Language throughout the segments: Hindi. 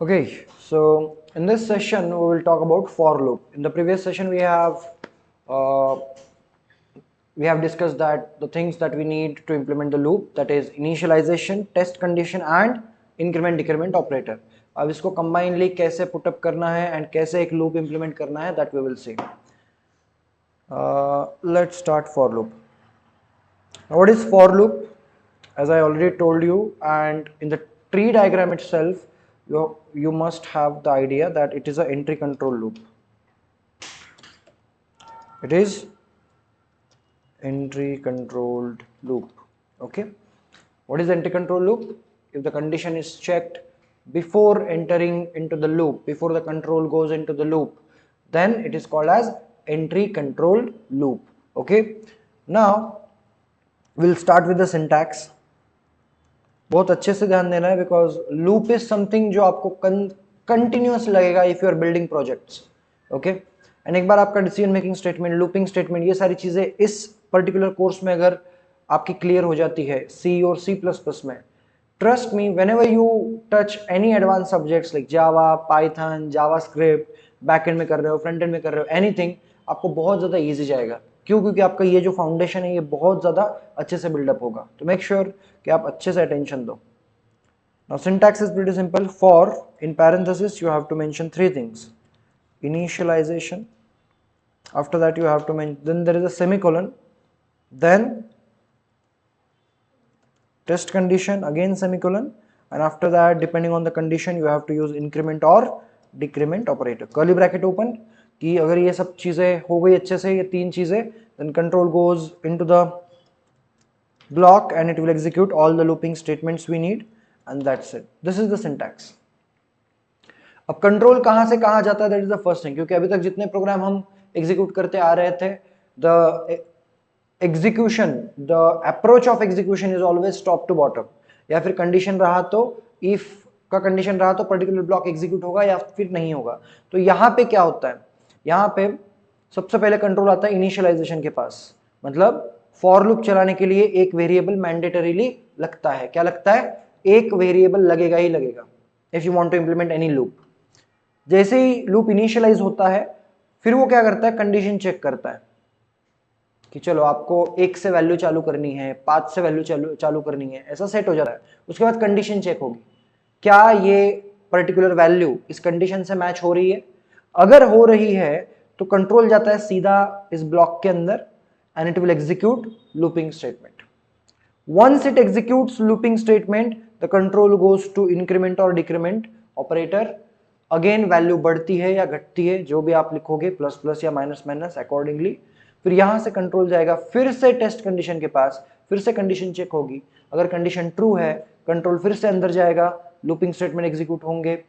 Okay, so in this session we will talk about for loop. In the previous session uh, we have discussed that the things that we need to implement the loop, that is initialization, test condition and increment decrement operator. अब इसको combinedly कैसे put up करना है and कैसे एक loop implement करना है, that we will see. Let's start for loop. Now, what is for loop? As I already told you, and in the tree diagram itself, you must have the idea that it is an entry control loop. It is entry controlled loop. Okay, what is entry control loop? If the condition is checked before entering into the loop, before the control goes into the loop, then it is called as entry controlled loop. Okay, now we'll start with the syntax. बहुत अच्छे से ध्यान देना है, बिकॉज लूप इज समथिंग जो आपको कंटिन्यूअस लगेगा if you are building projects. Okay, and एक बार आपका decision making statement, looping statement, ये सारी चीजें इस पर्टिकुलर कोर्स में अगर आपकी क्लियर हो जाती है सी और सी प्लस प्लस में, trust me, when ever you touch any advance subjects like Java, Python, Java script, back and में कर रहे हो, फ्रंट एंड में कर रहे हो, एनीथिंग, आपको बहुत ज्यादा ईजी जाएगा. क्यों? क्योंकि आपका ये जो फाउंडेशन है ये बहुत ज्यादा अच्छे से बिल्डअप होगा. तो मेक श्योर कि आप अच्छे से अटेंशन दो. Now syntax is pretty simple. For, in parenthesis you have to mention three things: initialization, after that you have to mention, then there is a semicolon, then test condition, again semicolon, and after that depending on the condition you have to use increment or decrement operator. Curly bracket open कि अगर ये सब चीजें हो गई अच्छे से, ये तीन चीजें, then control goes into the block and it will execute all the looping statements we need, and that's it. This is the syntax. अब कंट्रोल कहां से कहां जाता है, that is the first thing. क्योंकि अभी तक जितने प्रोग्राम हम एग्जीक्यूट करते आ रहे थे, the execution, the approach of execution is always top to bottom. या फिर कंडीशन रहा तो, इफ का कंडीशन रहा तो पर्टिकुलर ब्लॉक एग्जीक्यूट होगा या फिर नहीं होगा. तो यहां पे क्या होता है, यहां पे सबसे पहले कंट्रोल आता है इनिशियलाइजेशन के पास. मतलब फॉर लूप चलाने के लिए एक वेरिएबल मैंडेटरीली लगता है. क्या लगता है? एक वेरिएबल लगेगा ही लगेगा if you want to implement any loop. जैसे ही लूप इनिशियलाइज होता है, फिर वो क्या करता है, कंडीशन चेक करता है कि चलो आपको 1 से वैल्यू चालू करनी है, 5 से वैल्यू चालू करनी है, ऐसा सेट हो जाता है. उसके बाद कंडीशन चेक होगी, क्या ये पर्टिकुलर वैल्यू इस कंडीशन से मैच हो रही है. अगर हो रही है तो कंट्रोल जाता है सीधा इस ब्लॉक के अंदर and it will execute looping statement. Once it executes looping statement, the control goes to increment or decrement operator. Again value बढ़ती है या घटती है, जो भी आप लिखोगे, प्लस प्लस या माइनस माइनस अकॉर्डिंगली. फिर यहां से कंट्रोल जाएगा फिर से टेस्ट कंडीशन के पास, फिर से कंडीशन चेक होगी. अगर कंडीशन ट्रू है, कंट्रोल फिर से अंदर जाएगा, लूपिंग स्टेटमेंट एग्जीक्यूट होंगे,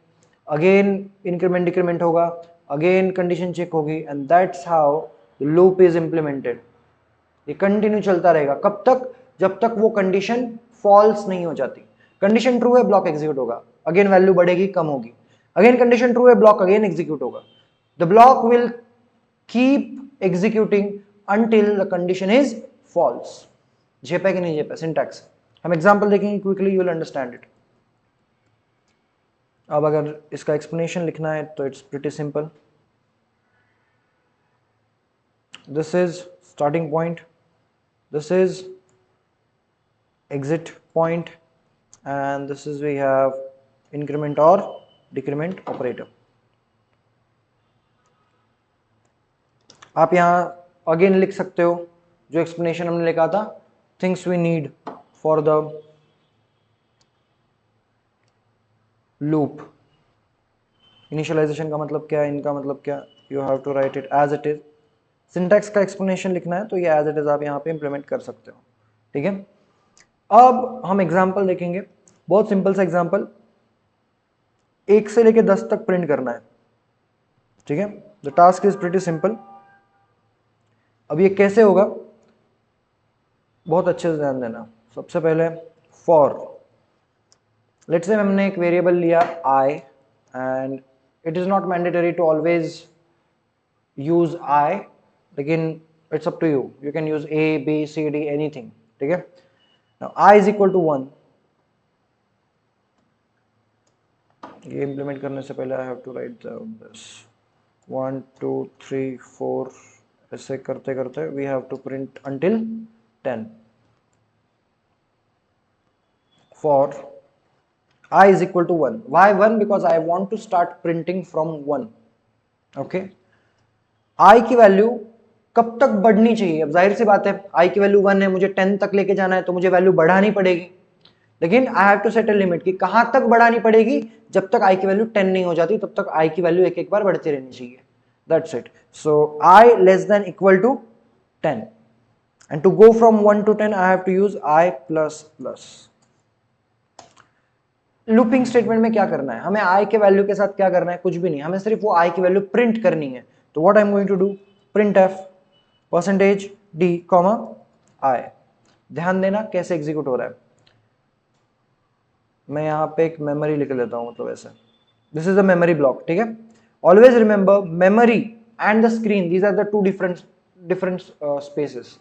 अगेन इंक्रीमेंट डिक्रीमेंट होगा, अगेन कंडीशन चेक होगी, and that's how the loop is implemented. ये कंटिन्यू चलता रहेगा. कब तक? जब तक वो कंडीशन फॉल्स नहीं हो जाती. कंडीशन ट्रू है, ब्लॉक एग्जीक्यूट होगा, अगेन वैल्यू बढ़ेगी, कम होगी, अगेन कंडीशन ट्रू है, ब्लॉक अगेन एग्जीक्यूट होगा. The block will keep executing until the condition is false. झेपा कि नहीं झेपा सिंटैक्स? हम एग्जांपल देखेंगे quickly, you will understand it. अब अगर इसका एक्सप्लेनेशन लिखना है तो it's pretty simple. This is starting point, this is exit point, and this is we have increment or decrement operator. आप यहां अगेन लिख सकते हो जो एक्सप्लेनेशन हमने लिखा था, things we need for the loop. Initialization का मतलब क्या है, इनका मतलब क्या, you have to write it as it is. Syntax का एक्सप्लेनेशन लिखना है तो ये एज इट इज आप यहाँ पे इंप्लीमेंट कर सकते हो. ठीक है, अब हम एग्जांपल देखेंगे, बहुत सिंपल सा एग्जांपल. 1 से लेके 10 तक प्रिंट करना है. ठीक है, the task is pretty simple. अब ये कैसे होगा, बहुत अच्छे से ध्यान देना. सबसे पहले फॉर, लेट्स से हमने एक वेरिएबल लिया i, and it is not mandatory to always use i, लेकिन it's up to you, you can use a b c d anything. ठीक है, now i is equal to 1. ये इम्प्लीमेंट करने से पहले I have to write this 1 2 3 4 ऐसे करते करते we have to print until 10 for I is equal to 1. Why 1? Because I want to start printing from 1. Okay. I की वैल्यू कब तक बढ़नी चाहिए? अब जाहिर सी बात है I की वैल्यू 1 है, मुझे 10 तक लेके जाना है, तो मुझे वैल्यू बढ़ानी पड़ेगी, लेकिन I have to set a limit कि कहां तक बढ़ानी पड़ेगी, जब तक I की वैल्यू 10 नहीं हो जाती तब तक I की वैल्यू एक एक बार बढ़ती रहनी चाहिए. That's it. So I less than equal to 10, and to go from 1 to 10 I have to use I plus plus. Looping statement में क्या करना है हमें? आई के वैल्यू के साथ क्या करना है? कुछ भी नहीं, हमें सिर्फ वो आई की वैल्यू प्रिंट करनी है. तो what I am going to do, print f percentage d comma I. ध्यान देना कैसे एग्जीक्यूट हो रहा है. मैं यहाँ पे एक मेमोरी लिख लेता हूँ, मतलब ऐसे this is the memory block. ठीक है, always remember memory and the screen, these are the two different spaces.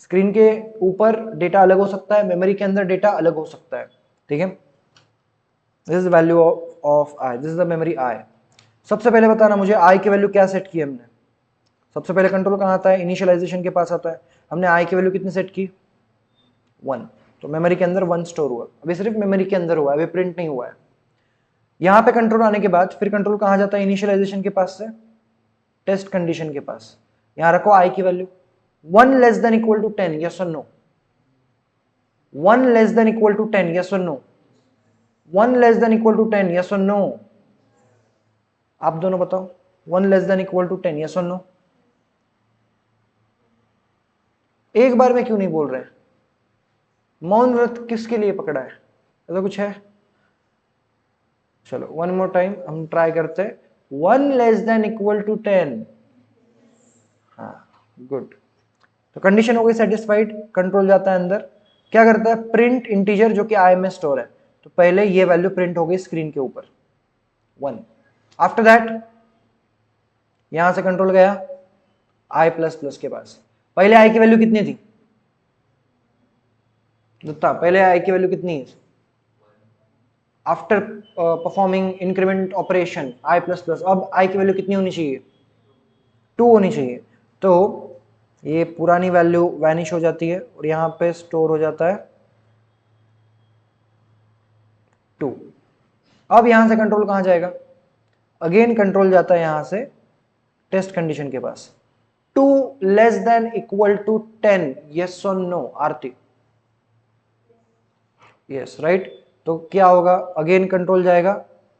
Screen के ऊपर डेटा अलग हो सकता है, मेमोरी के अंदर डेटा अलग हो सकता है. ठीक है, this is value of I, this is the memory आई. सबसे पहले बताना मुझे आई की वैल्यू क्या सेट की हमने. सबसे पहले कंट्रोल कहाँ आता है? इनिशियलाइजेशन के पास आता है. हमने आई की वैल्यू कितनी सेट की? 1. तो मेमोरी के अंदर 1 स्टोर हुआ. अभी सिर्फ मेमोरी के अंदर हुआ है, अभी प्रिंट नहीं हुआ है. यहां पे कंट्रोल आने के बाद फिर कंट्रोल कहाँ जाता है? इनिशियलाइजेशन के पास से टेस्ट कंडीशन के पास. यहां रखो आई की value 1 less than equal to 10, yes और no? 1 less than equal to 10, yes और no? 1 less than equal to 10, yes और नो? आप दोनों बताओ. 1 less than equal to 10, yes और नो? एक बार में क्यों नहीं बोल रहे? मौन व्रत किसके लिए पकड़ा है? ऐसा कुछ है? चलो वन मोर टाइम हम ट्राई करते हैं. 1 लेस देन इक्वल टू 10. हाँ, गुड. तो कंडीशन हो गई सेटिस्फाइड. कंट्रोल जाता है अंदर, क्या करता है? प्रिंट इंटीजर जो कि आई में स्टोर है. तो पहले ये वैल्यू प्रिंट हो गई स्क्रीन के ऊपर 1. आफ्टर दैट यहां से कंट्रोल गया आई प्लस प्लस के पास. पहले आई की वैल्यू कितनी थी दत्ता? पहले आई की वैल्यू कितनी है? आफ्टर परफॉर्मिंग इंक्रीमेंट ऑपरेशन आई प्लस प्लस, अब आई की वैल्यू कितनी होनी चाहिए? 2 होनी चाहिए. तो ये पुरानी वैल्यू वैनिश हो जाती है और यहां पे स्टोर हो जाता है 2. अब यहां से कंट्रोल कहां जाएगा? अगेन कंट्रोल जाता है यहां से टेस्ट कंडीशन के पास. 2 less than equal to 10, yes और नो आरती? Yes, right. तो क्या होगा? अगेन कंट्रोल जाएगा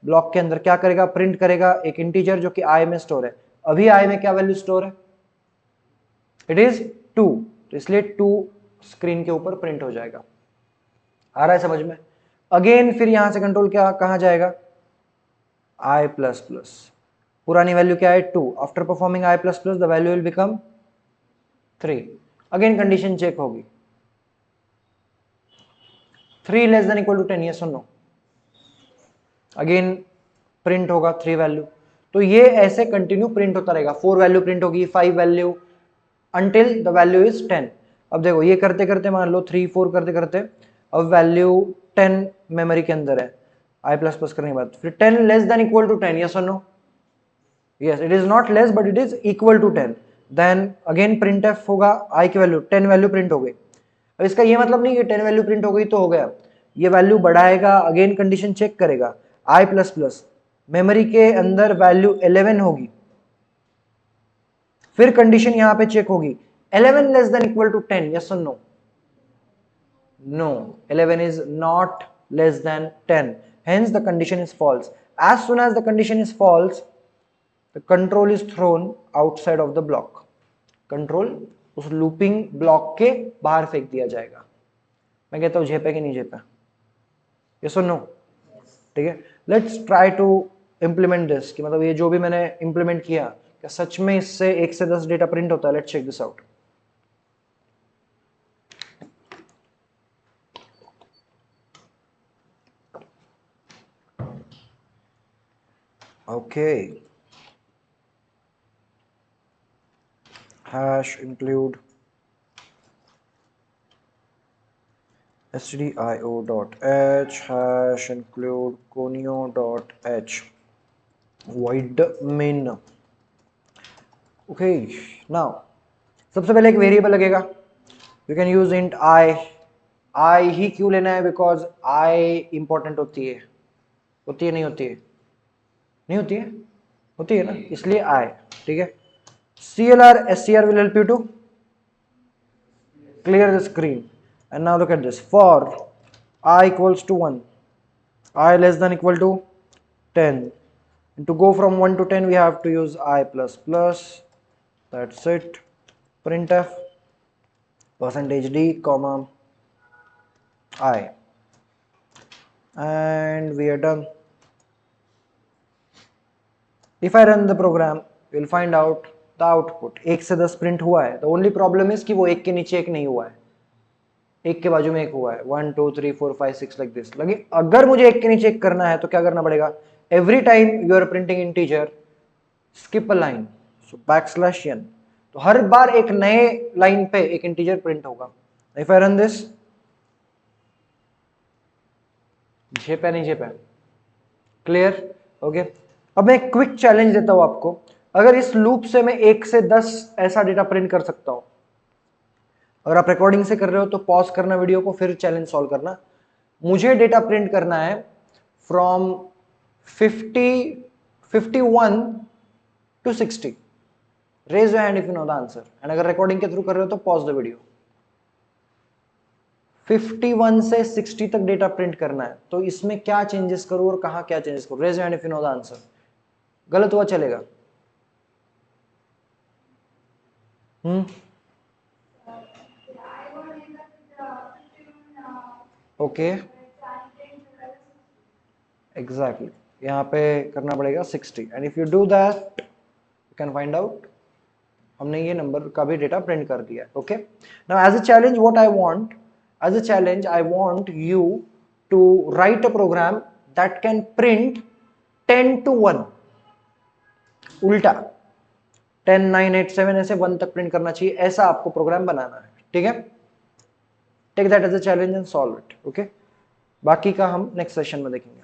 ब्लॉक के अंदर, क्या करेगा? प्रिंट करेगा एक इंटीजर जो कि आई में स्टोर है. अभी आई में क्या वैल्यू स्टोर है? It is 2. तो इसलिए 2 स्क्रीन के ऊपर प्रिंट हो जाएगा. आ रहा है समझ में? अगेन फिर यहां से कंट्रोल क्या कहां जाएगा? I plus plus. पुरानी वैल्यू क्या है? 2. After performing I plus plus the value will become 3. Again condition check होगी 3 less than equal to 10, yes और नो? अगेन प्रिंट होगा 3 वैल्यू. तो ये ऐसे कंटिन्यू प्रिंट होता रहेगा. 4 वैल्यू प्रिंट होगी, 5 value, until the value is 10. अब देखो ये करते करते मान लो 3 4 करते करते अब वैल्यू 10 मेमोरी के अंदर है आई प्लस प्लस करने के बाद. फिर 10 less than equal to 10, yes और no? Yes, it is not less but it is equal to 10. Then again print f होगा, आई की वैल्यू 10 वैल्यू प्रिंट हो गई. अब इसका ये मतलब नहीं कि 10 वैल्यू प्रिंट हो गई तो हो गया. ये वैल्यू बढ़ाएगा, अगेन कंडीशन चेक करेगा. आई प्लस प्लस मेमोरी के अंदर वैल्यू 11 होगी. फिर कंडीशन यहां पे चेक होगी 11 less than equal to 10, yes और no? No, 11 is not less than 10. Hence the condition is false. As soon as the condition is false, the control is thrown outside of the block. Control उस लूपिंग ब्लॉक के बाहर फेंक दिया जाएगा. मैं कहता हूं झेपे कि नहीं झेपे? यस और नो? ठीक है, let's try to implement this. कि मतलब ये जो भी मैंने इंप्लीमेंट किया क्या सच में इससे 1 से 10 डेटा प्रिंट होता है? Let's check this out. Okay, hash include stdio.h hash include conio.h void main. Okay now सबसे पहले एक वेरिएबल लगेगा. You can use int I ही क्यों लेना है? बिकॉज आई इंपॉर्टेंट होती है. होती है नहीं होती है? नहीं होती है? होती है ना, इसलिए आई. ठीक है. CLR SCR will help you to clear the screen. And now look at this. For I equals to 1, I less than equal to 10. And to go from 1 to 10 we have to use I plus plus. That's it. Printf %d comma I, and we are done. If I run the program, you will find out the output. 1 से 10 प्रिंट हुआ है. The only problem is कि वो 1 के नीचे 1 नहीं हुआ है, 1 के बाजू में 1 हुआ है. 1 2 3 4 5 6 लाइक दिस. लेकिन अगर मुझे 1 के नीचे 1 करना है तो क्या करना पड़ेगा? Every time you are printing integer, skip a line, so \n. तो हर बार एक नए लाइन पे एक इंटीजर प्रिंट होगा. इफ आई रन दिस, झेपा नहीं झेपा? क्लियर? ओके. अब मैं एक क्विक चैलेंज देता हूं आपको. अगर इस लूप से मैं 1 से 10 ऐसा डेटा प्रिंट कर सकता हूं. अगर आप रिकॉर्डिंग से कर रहे हो तो पॉज करना वीडियो को, फिर चैलेंज सॉल्व करना. मुझे डेटा प्रिंट करना है from 51 to 60. Raise your hand if you know the answer. And अगर रिकॉर्डिंग के थ्रू कर रहे हो तो पॉज द वीडियो. 51 से 60 तक डेटा प्रिंट करना है, तो इसमें क्या चेंजेस करूं और कहां क्या चेंजेस करूं? Raise your hand if you know the answer. गलत हुआ चलेगा? Okay, exactly. यहाँ पे करना पड़ेगा 60. And if you do that you can find out हमने ये नंबर का भी डेटा प्रिंट कर दिया. Okay. Now as a challenge what I want, as a challenge I want you to write a program that can print 10 to 1. उल्टा 10 9 8 7 ऐसे 1 तक प्रिंट करना चाहिए, ऐसा आपको प्रोग्राम बनाना है. ठीक है. Take that as a challenge and solve it. Okay. बाकी का हम नेक्स्ट सेशन में देखेंगे.